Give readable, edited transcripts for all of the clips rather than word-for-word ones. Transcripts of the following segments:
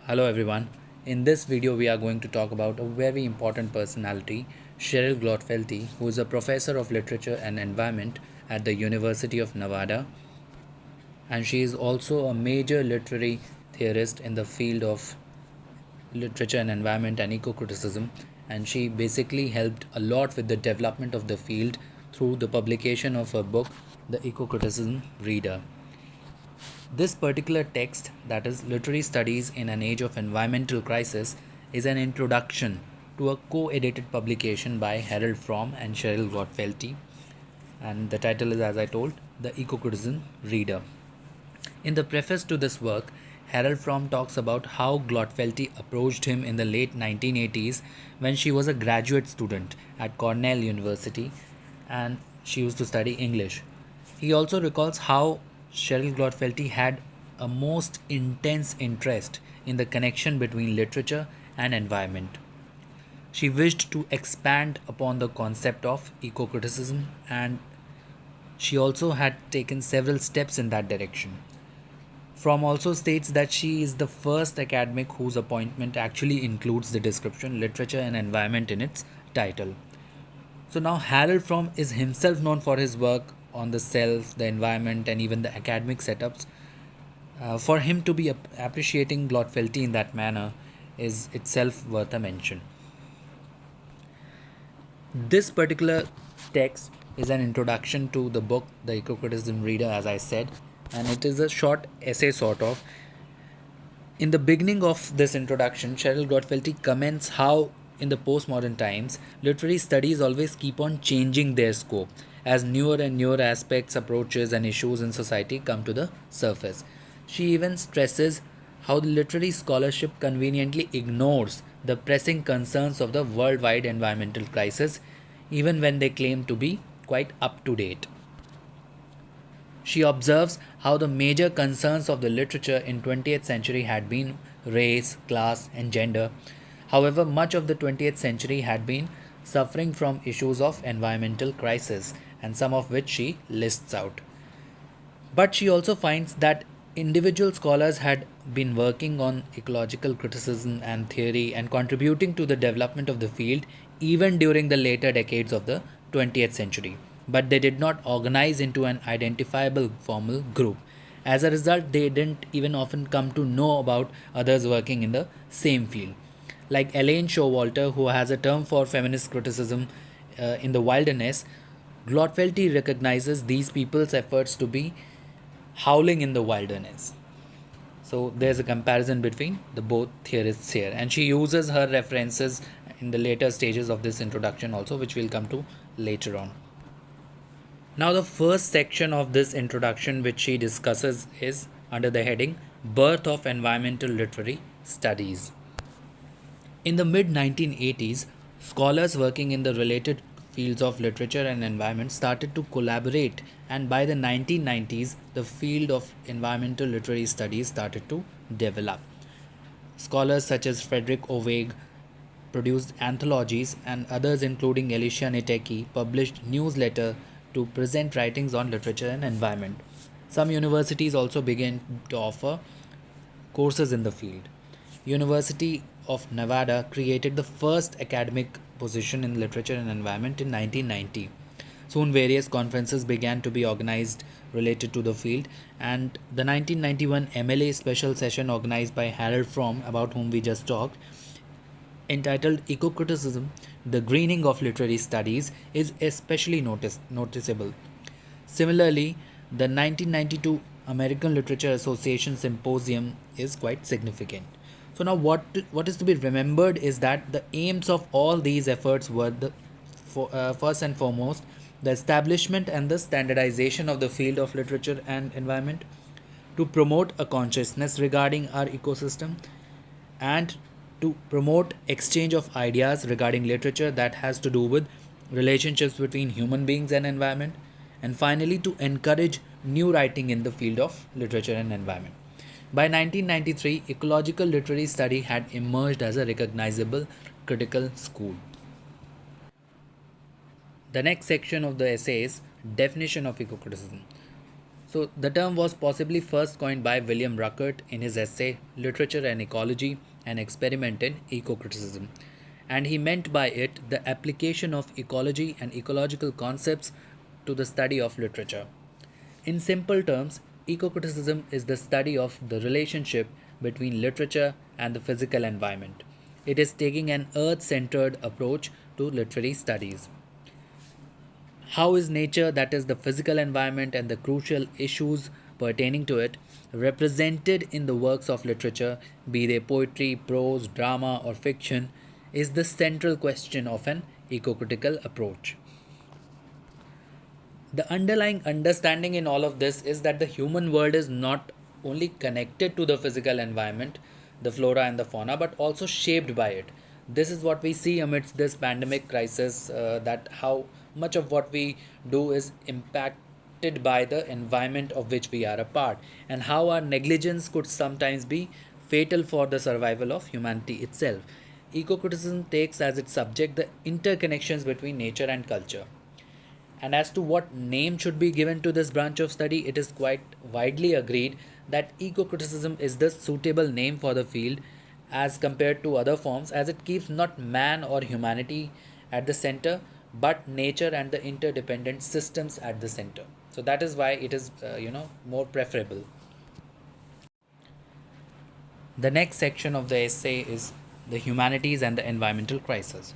Hello everyone. In this video we are going to talk about a very important personality, Cheryl Glotfelty, who is a professor of literature and environment at the University of Nevada, and she is also a major literary theorist in the field of literature and environment and eco-criticism, and she basically helped a lot with the development of the field through the publication of her book The Eco-Criticism Reader. This particular text, that is Literary Studies in an Age of Environmental Crisis, is an introduction to a co-edited publication by Harold Fromm and Cheryl Glotfelty, and the title is, as I told, The Eco-Criticism Reader. In the preface to this work, Harold Fromm talks about how Glotfelty approached him in the late 1980s when she was a graduate student at Cornell University and she used to study English. He also recalls how Cheryl Glotfelty had a most intense interest in the connection between literature and environment. She wished to expand upon the concept of eco-criticism, and she also had taken several steps in that direction. Fromm also states that she is the first academic whose appointment actually includes the description literature and environment in its title. So now Harold Fromm is himself known for his work on the self, the environment, and even the academic setups. For him to be appreciating Glotfelty in that manner is itself worth a mention. This particular text is an introduction to the book, The Eco-Criticism Reader, as I said, and it is a short essay sort of. In the beginning of this introduction, Cheryl Glotfelty comments how, in the postmodern times, literary studies always keep on changing their scope as newer and newer aspects, approaches, and issues in society come to the surface. She even stresses how the literary scholarship conveniently ignores the pressing concerns of the worldwide environmental crisis, even when they claim to be quite up to date. She observes how the major concerns of the literature in 20th century had been race, class, and gender. However, much of the 20th century had been suffering from issues of environmental crisis, and some of which she lists out. But she also finds that individual scholars had been working on ecological criticism and theory and contributing to the development of the field even during the later decades of the 20th century, but they did not organize into an identifiable formal group. As a result, they didn't even often come to know about others working in the same field. Like Elaine Showalter, who has a term for feminist criticism in the wilderness, Glotfelty recognizes these people's efforts to be howling in the wilderness. So there's a comparison between the both theorists here, and she uses her references in the later stages of this introduction also, which we'll come to later on. Now the first section of this introduction which she discusses is under the heading Birth of Environmental Literary Studies. In the mid 1980s, scholars working in the related fields of literature and environment started to collaborate, and by the 1990s, the field of environmental literary studies started to develop. Scholars such as Frederick Ovig produced anthologies, and others, including Alicia Nitecki, published newsletter to present writings on literature and environment. Some universities also began to offer courses in the field. University of Nevada created the first academic position in literature and environment in 1990. Soon various conferences began to be organized related to the field, and the 1991 MLA special session organized by Harold Fromm, about whom we just talked, entitled Eco-Criticism, the Greening of Literary Studies, is especially noticeable. Similarly, the 1992 American Literature Association Symposium is quite significant. So now what is to be remembered is that the aims of all these efforts were first and foremost the establishment and the standardization of the field of literature and environment, to promote a consciousness regarding our ecosystem, and to promote exchange of ideas regarding literature that has to do with relationships between human beings and environment, and finally to encourage new writing in the field of literature and environment. By 1993, ecological literary study had emerged as a recognizable critical school. The next section of the essay is definition of eco-criticism. So, the term was possibly first coined by William Ruckert in his essay Literature and Ecology, an Experiment in Eco-Criticism. And he meant by it the application of ecology and ecological concepts to the study of literature. In simple terms, eco-criticism is the study of the relationship between literature and the physical environment. It is taking an earth-centered approach to literary studies. How is nature, that is the physical environment and the crucial issues pertaining to it, represented in the works of literature, be they poetry, prose, drama, or fiction, is the central question of an eco-critical approach. The underlying understanding in all of this is that the human world is not only connected to the physical environment, the flora and the fauna, but also shaped by it. This is what we see amidst this pandemic crisis, that how much of what we do is impacted by the environment of which we are a part, and how our negligence could sometimes be fatal for the survival of humanity itself. Eco criticism takes as its subject the interconnections between nature and culture. And as to what name should be given to this branch of study, it is quite widely agreed that eco criticism is the suitable name for the field as compared to other forms, as it keeps not man or humanity at the center but nature and the interdependent systems at the center. So that is why it is more preferable. The next section of the essay is the humanities and the environmental crisis.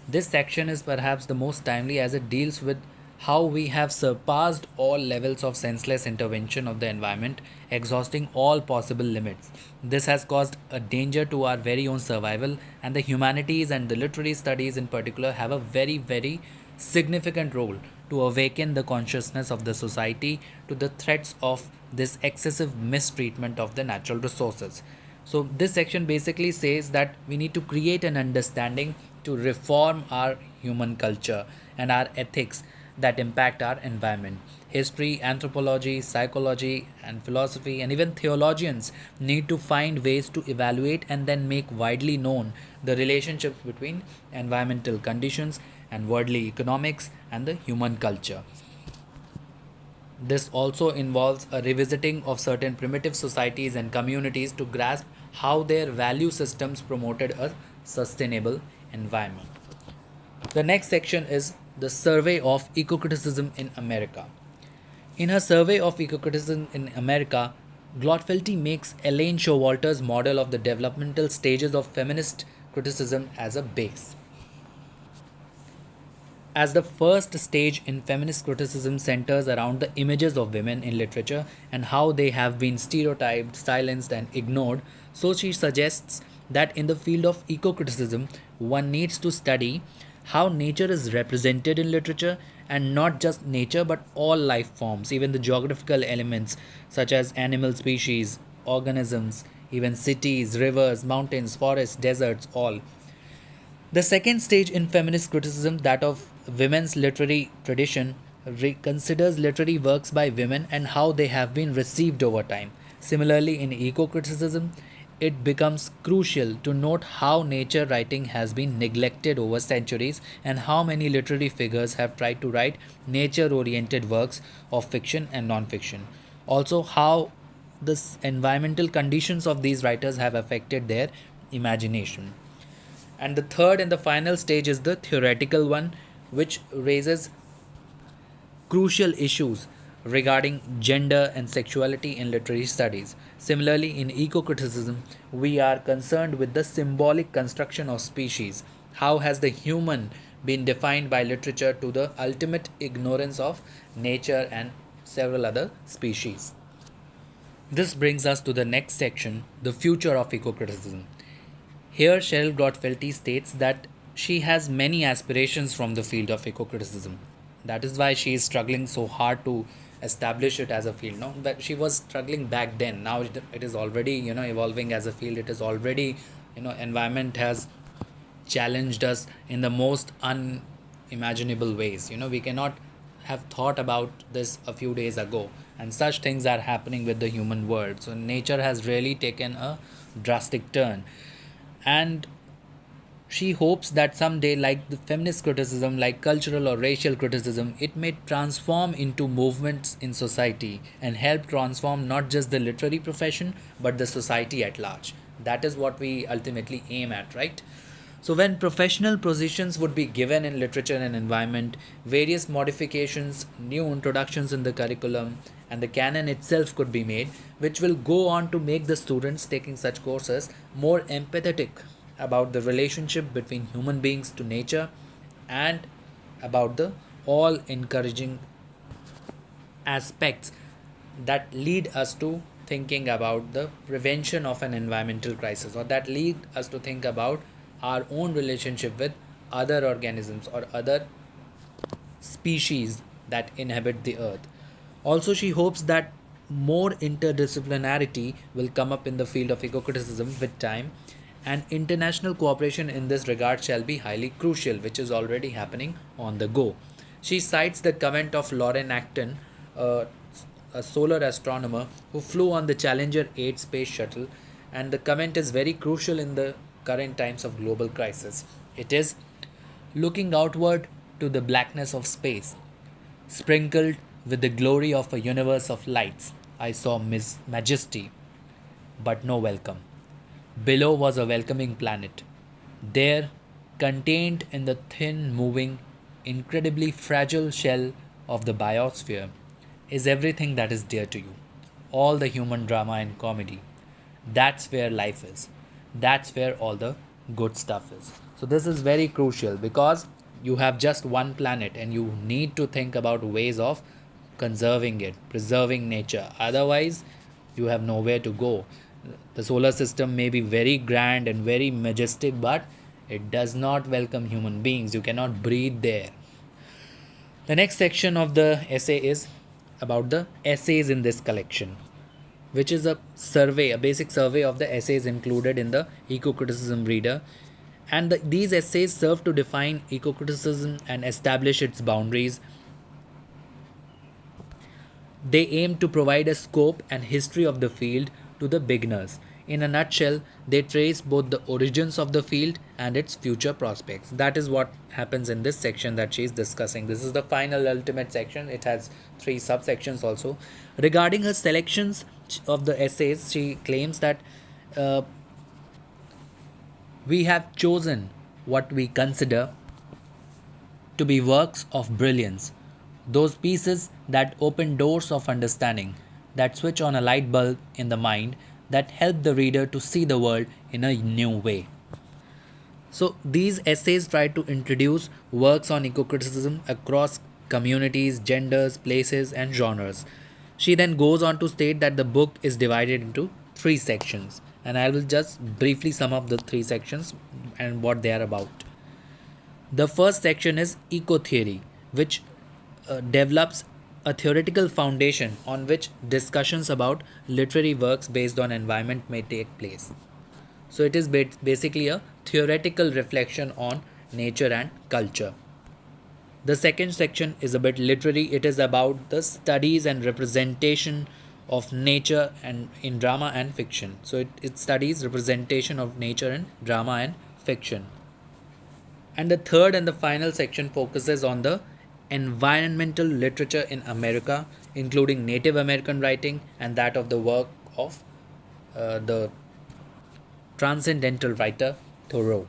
This section is perhaps the most timely as it deals with how we have surpassed all levels of senseless intervention of the environment, exhausting all possible limits. This has caused a danger to our very own survival, and the humanities and the literary studies in particular have a very, very significant role to awaken the consciousness of the society to the threats of this excessive mistreatment of the natural resources. So, this section basically says that we need to create an understanding to reform our human culture and our ethics that impact our environment. History, anthropology, psychology, and philosophy, and even theologians need to find ways to evaluate and then make widely known the relationships between environmental conditions and worldly economics and the human culture. This also involves a revisiting of certain primitive societies and communities to grasp how their value systems promoted a sustainable environment. The next section is the survey of eco-criticism in America. In her survey of eco-criticism in America, Glotfelty makes Elaine Showalter's model of the developmental stages of feminist criticism as a base. As the first stage in feminist criticism centers around the images of women in literature and how they have been stereotyped, silenced, and ignored, so she suggests that in the field of eco criticism, one needs to study how nature is represented in literature, and not just nature but all life forms, even the geographical elements such as animal species, organisms, even cities, rivers, mountains, forests, deserts, all. The second stage in feminist criticism, that of women's literary tradition, considers literary works by women and how they have been received over time. Similarly, in eco criticism, it becomes crucial to note how nature writing has been neglected over centuries and how many literary figures have tried to write nature oriented works of fiction and non fiction. Also, how the environmental conditions of these writers have affected their imagination. And the third and the final stage is the theoretical one, which raises crucial issues regarding gender and sexuality in literary studies. Similarly, in eco criticism, we are concerned with the symbolic construction of species. How has the human been defined by literature to the ultimate ignorance of nature and several other species? This brings us to the next section, the future of eco criticism. Here, Cheryl Glotfelty states that she has many aspirations from the field of eco criticism. That is why she is struggling so hard to establish it as a field. No, that she was struggling back then. Now it is already evolving as a field. It is already environment has challenged us in the most unimaginable ways. We cannot have thought about this a few days ago, and such things are happening with the human world. So nature has really taken a drastic turn, and She hopes that someday, like the feminist criticism, like cultural or racial criticism, it may transform into movements in society and help transform not just the literary profession but the society at large. That is what we ultimately aim at, right? So, when professional positions would be given in literature and environment, various modifications, new introductions in the curriculum, and the canon itself could be made, which will go on to make the students taking such courses more empathetic about the relationship between human beings to nature and about the all encouraging aspects that lead us to thinking about the prevention of an environmental crisis, or that lead us to think about our own relationship with other organisms or other species that inhabit the earth. Also, she hopes that more interdisciplinarity will come up in the field of eco-criticism with time, and international cooperation in this regard shall be highly crucial, which is already happening on the go. She cites the comment of Lauren Acton, a, a solar astronomer who flew on the Challenger 8 space shuttle, and the comment is very crucial in the current times of global crisis. It is looking outward to the blackness of space, sprinkled with the glory of a universe of lights. I saw majesty, but no welcome. Below was a welcoming planet. There, contained in the thin, moving, incredibly fragile shell of the biosphere, is everything that is dear to you. All the human drama and comedy. That's where life is. That's where all the good stuff is. So, this is very crucial because you have just one planet and you need to think about ways of conserving it, preserving nature. Otherwise, you have nowhere to go. The solar system may be very grand and very majestic, but it does not welcome human beings. You cannot breathe there. The next section of the essay is about the essays in this collection, which is a survey, a basic survey of the essays included in the eco-criticism reader. And these essays serve to define eco-criticism and establish its boundaries. They aim to provide a scope and history of the field to the beginners. In a nutshell, they trace both the origins of the field and its future prospects. That is what happens in this section that she is discussing. This is the final ultimate section. It has 3 subsections also. Regarding her selections of the essays, she claims that we have chosen what we consider to be works of brilliance, those pieces that open doors of understanding, that switch on a light bulb in the mind, that help the reader to see the world in a new way. So, these essays try to introduce works on eco criticism across communities, genders, places, and genres. She then goes on to state that the book is divided into 3 sections, and I will just briefly sum up the 3 sections and what they are about. The first section is eco theory, which develops a theoretical foundation on which discussions about literary works based on environment may take place. So, it is basically a theoretical reflection on nature and culture. The second section is a bit literary. It is about the studies and representation of nature and in drama and fiction. So, it studies representation of nature in drama and fiction. And the third and the final section focuses on the environmental literature in America, including Native American writing and that of the work of the transcendental writer Thoreau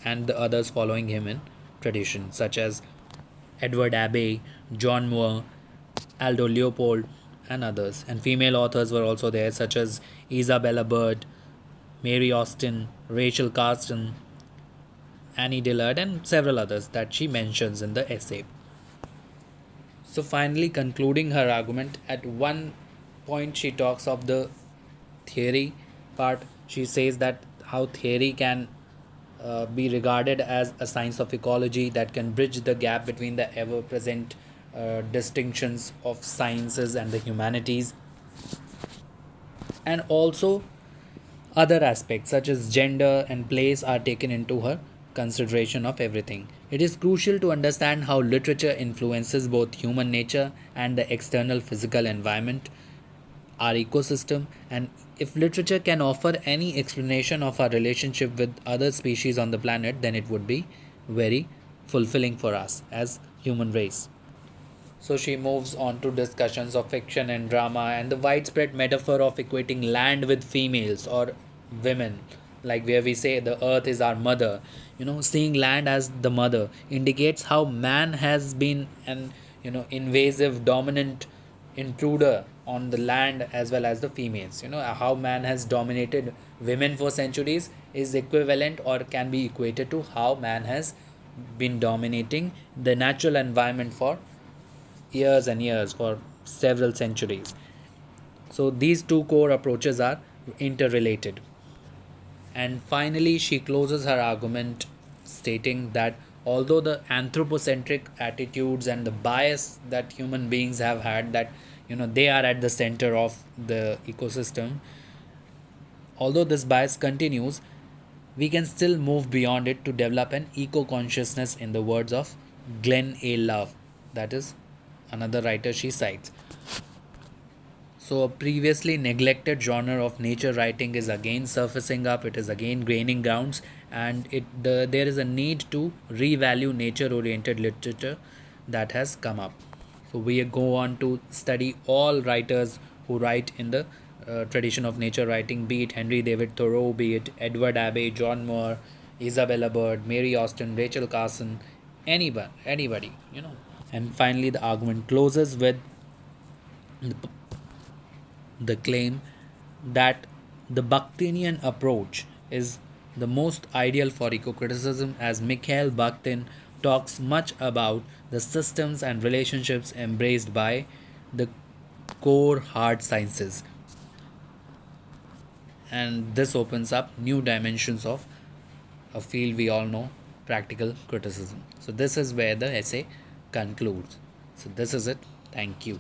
and the others following him in tradition, such as Edward Abbey, John Moore, Aldo Leopold, and others. And female authors were also there, such as Isabella Bird, Mary Austin, Rachel Carson, Annie Dillard, and several others that she mentions in the essay. So, finally, concluding her argument, at one point she talks of the theory part. She says that how theory can be regarded as a science of ecology that can bridge the gap between the ever present distinctions of sciences and the humanities, and also other aspects such as gender and place are taken into her consideration of everything. It is crucial to understand how literature influences both human nature and the external physical environment, our ecosystem, and if literature can offer any explanation of our relationship with other species on the planet, then it would be very fulfilling for us as human race. So she moves on to discussions of fiction and drama and the widespread metaphor of equating land with females or women, like where we say the earth is our mother. Seeing land as the mother indicates how man has been an invasive, dominant intruder on the land as well as the females. How man has dominated women for centuries is equivalent or can be equated to how man has been dominating the natural environment for years and years, for several centuries. So these two core approaches are interrelated. And finally, she closes her argument stating that although the anthropocentric attitudes and the bias that human beings have had, that they are at the center of the ecosystem, although this bias continues, we can still move beyond it to develop an eco consciousness, in the words of Glenn A. Love, that is another writer she cites. So, a previously neglected genre of nature writing is again surfacing up, it is again gaining grounds, and there is a need to revalue nature oriented literature that has come up. So, we go on to study all writers who write in the tradition of nature writing, be it Henry David Thoreau, be it Edward Abbey, John Moore, Isabella Bird, Mary Austin, Rachel Carson, anybody. And finally, the argument closes with the claim that the Bakhtinian approach is the most ideal for eco-criticism, as Mikhail Bakhtin talks much about the systems and relationships embraced by the core hard sciences. And this opens up new dimensions of a field we all know, practical criticism. So this is where the essay concludes. So this is it. Thank you.